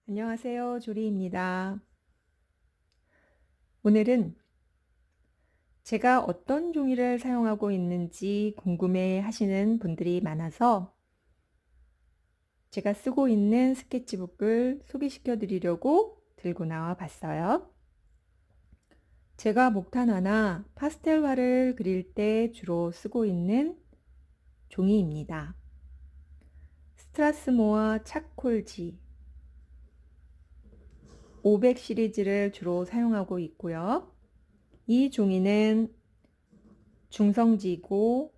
안녕하세요. 조리입니다. 오늘은 제가 어떤 종이를 사용하고 있는지 궁금해 하시는 분들이 많아서 제가 쓰고 있는 스케치북을 소개시켜 드리려고 들고 나와 봤어요. 제가 목탄화나 파스텔화를 그릴 때 주로 쓰고 있는 종이입니다. 스트라스모어 차콜지 500 시리즈를 주로 사용하고 있고요. 이 종이는 중성지고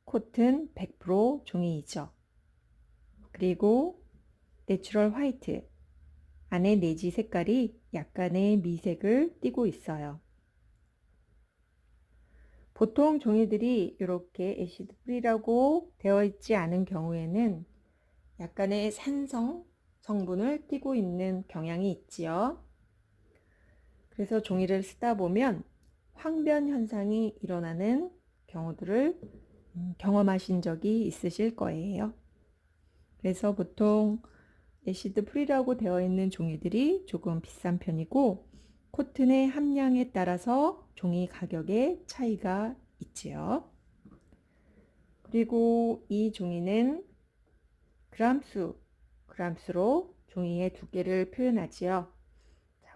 코튼 100% 종이이죠. 그리고 내추럴 화이트, 안에 내지 색깔이 약간의 미색을 띠고 있어요. 보통 종이들이 이렇게 애시드 프리라고 되어 있지 않은 경우에는 약간의 산성 성분을 띠고 있는 경향이 있지요. 그래서 종이를 쓰다 보면 황변 현상이 일어나는 경우들을 경험하신 적이 있으실 거예요. 그래서 보통 애시드 프리라고 되어 있는 종이들이 조금 비싼 편이고 코튼의 함량에 따라서 종이 가격의 차이가 있지요. 그리고 이 종이는 그람수로 종이의 두께를 표현하지요.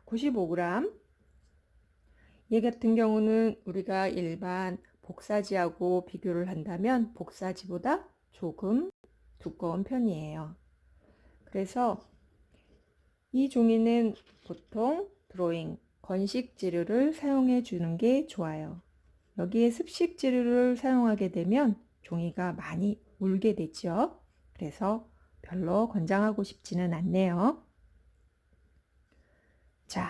95g. 얘 같은 경우는 우리가 일반 복사지하고 비교를 한다면 복사지보다 조금 두꺼운 편이에요. 그래서 이 종이는 보통 드로잉, 건식 재료를 사용해 주는 게 좋아요. 여기에 습식 재료를 사용하게 되면 종이가 많이 울게 되죠. 그래서 별로 권장하고 싶지는 않네요. 자,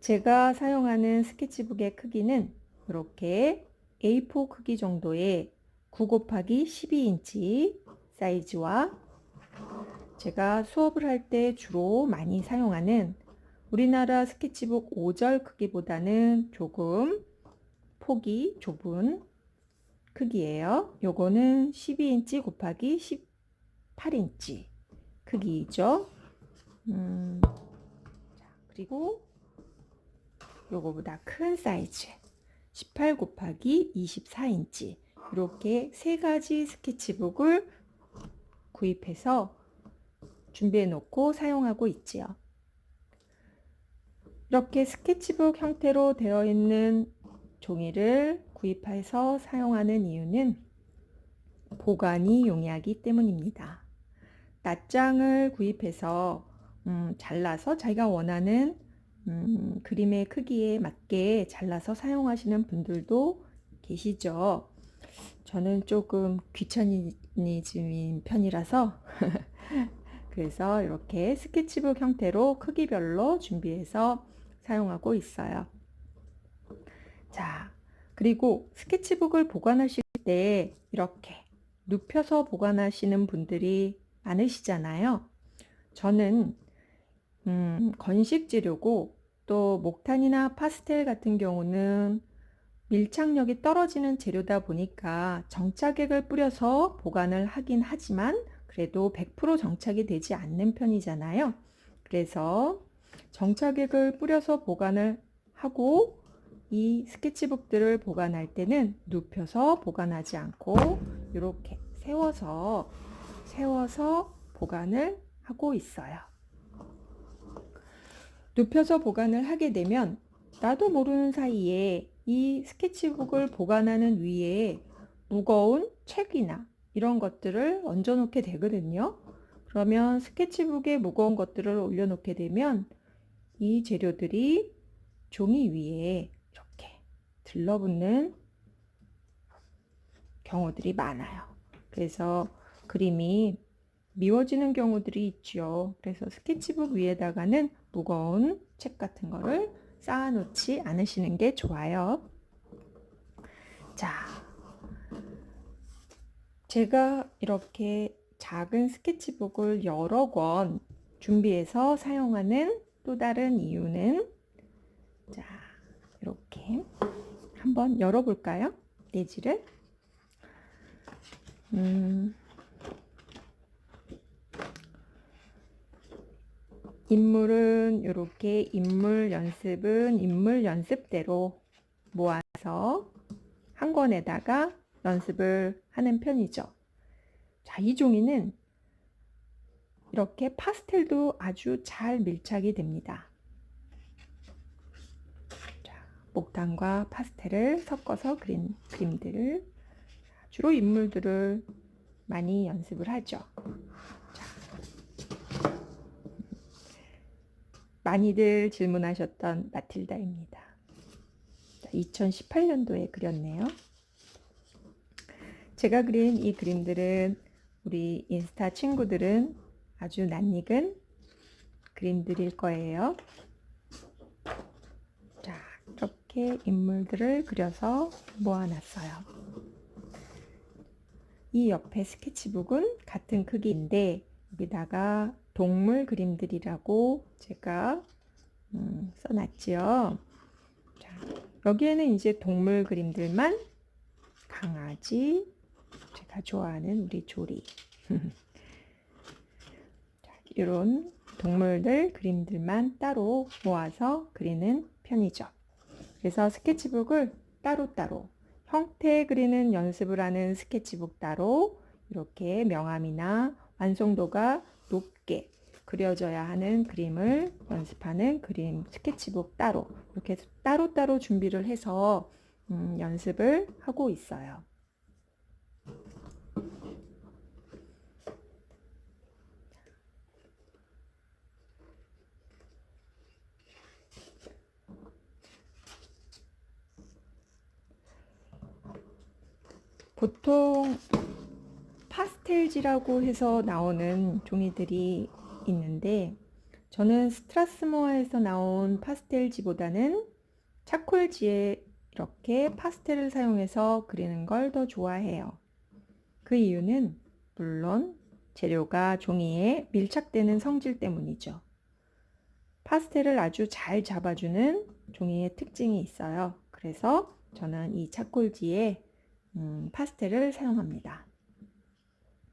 제가 사용하는 스케치북의 크기는 이렇게 A4 크기 정도의 9 곱하기 12인치 사이즈와 제가 수업을 할 때 주로 많이 사용하는 우리나라 스케치북 5절 크기보다는 조금 폭이 좁은 크기예요. 요거는 12인치 곱하기 18인치 크기이죠. 그리고 요거보다 큰 사이즈 18 곱하기 24인치 이렇게 세 가지 스케치북을 구입해서 준비해 놓고 사용하고 있지요. 이렇게 스케치북 형태로 되어 있는 종이를 구입해서 사용하는 이유는 보관이 용이하기 때문입니다. 낱장을 구입해서 잘라서 자기가 원하는 그림의 크기에 맞게 잘라서 사용하시는 분들도 계시죠. 저는 조금 귀차니즘인 편이라서 그래서 이렇게 스케치북 형태로 크기별로 준비해서 사용하고 있어요. 자, 그리고 스케치북을 보관하실 때 이렇게 눕혀서 보관하시는 분들이 많으시잖아요. 저는 건식 재료고 또 목탄이나 파스텔 같은 경우는 밀착력이 떨어지는 재료다 보니까 정착액을 뿌려서 보관을 하긴 하지만 그래도 100% 정착이 되지 않는 편이잖아요. 그래서 정착액을 뿌려서 보관을 하고 이 스케치북들을 보관할 때는 눕혀서 보관하지 않고 이렇게 세워서 보관을 하고 있어요. 눕혀서 보관을 하게 되면 나도 모르는 사이에 이 스케치북을 보관하는 위에 무거운 책이나 이런 것들을 얹어 놓게 되거든요. 그러면 스케치북에 무거운 것들을 올려놓게 되면 이 재료들이 종이 위에 이렇게 들러붙는 경우들이 많아요. 그래서 그림이 미워지는 경우들이 있죠. 그래서 스케치북 위에다가는 무거운 책 같은 거를 쌓아놓지 않으시는 게 좋아요. 자, 제가 이렇게 작은 스케치북을 여러 권 준비해서 사용하는 또 다른 이유는 자, 이렇게 한번 열어볼까요? 내지를 인물은 이렇게 인물 연습은 인물 연습대로 모아서 한 권에다가 연습을 하는 편이죠. 자, 이 종이는 이렇게 파스텔도 아주 잘 밀착이 됩니다. 자, 목탄과 파스텔을 섞어서 그린 그림들을 주로 인물들을 많이 연습을 하죠. 자, 많이들 질문하셨던 마틸다입니다. 2018년도에 그렸네요. 제가 그린 이 그림들은 우리 인스타 친구들은 아주 낯익은 그림들일 거예요. 자, 이렇게 인물들을 그려서 모아놨어요. 이 옆에 스케치북은 같은 크기인데 여기다가 동물 그림들이라고 제가 써놨지요. 자, 여기에는 이제 동물 그림들만 강아지, 제가 좋아하는 우리 조리 자, 이런 동물들 그림들만 따로 모아서 그리는 편이죠. 그래서 스케치북을 따로따로 형태 그리는 연습을 하는 스케치북 따로 이렇게 명암이나 완성도가 높게 그려져야 하는 그림을 연습하는 그림 스케치북 따로 이렇게 따로따로 준비를 해서 연습을 하고 있어요. 보통 파스텔지라고 해서 나오는 종이들이 있는데 저는 스트라스모어에서 나온 파스텔지보다는 차콜지에 이렇게 파스텔을 사용해서 그리는 걸 더 좋아해요. 그 이유는 물론 재료가 종이에 밀착되는 성질 때문이죠. 파스텔을 아주 잘 잡아주는 종이의 특징이 있어요. 그래서 저는 이 차콜지에 파스텔을 사용합니다.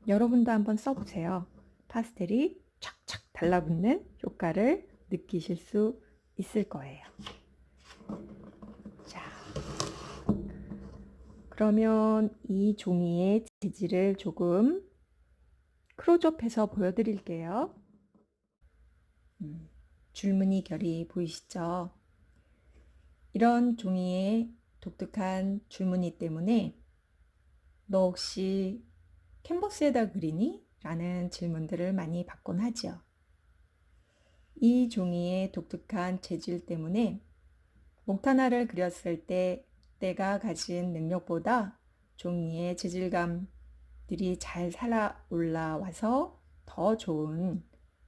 여러분도 한번 써보세요. 파스텔이 착착 달라붙는 효과를 느끼실 수 있을 거예요. 자, 그러면 이 종이의 재질을 조금 클로즈업해서 보여드릴게요. 줄무늬 결이 보이시죠? 이런 종이의 독특한 줄무늬 때문에 너 혹시 캔버스에다 그리니? 라는 질문들을 많이 받곤 하죠. 이 종이의 독특한 재질 때문에 목탄화를 그렸을 때 때가 가진 능력보다 종이의 재질감들이 잘 살아 올라와서 더 좋은,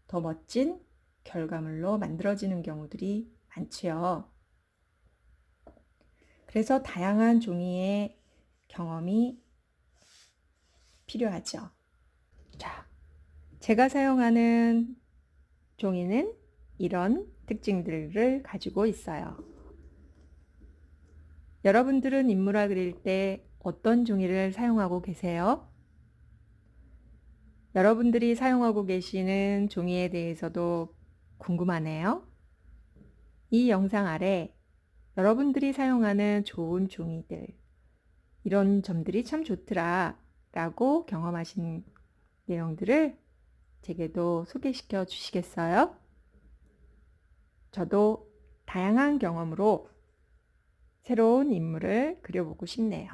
더 멋진 결과물로 만들어지는 경우들이 많지요. 그래서 다양한 종이의 경험이 필요하죠. 자, 제가 사용하는 종이는 이런 특징들을 가지고 있어요. 여러분들은 인물화 그릴 때 어떤 종이를 사용하고 계세요? 여러분들이 사용하고 계시는 종이에 대해서도 궁금하네요. 이 영상 아래 여러분들이 사용하는 좋은 종이들, 이런 점들이 참 좋더라 라고 경험하신 내용들을 제게도 소개시켜 주시겠어요? 저도 다양한 경험으로 새로운 인물을 그려보고 싶네요.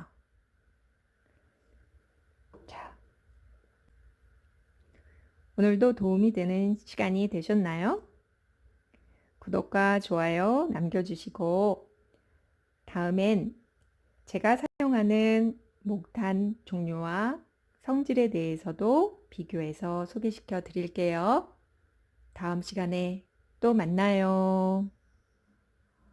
자, 오늘도 도움이 되는 시간이 되셨나요? 구독과 좋아요 남겨주시고 다음엔 제가 사용하는 목탄 종류와 성질에 대해서도 비교해서 소개시켜 드릴게요. 다음 시간에 또 만나요.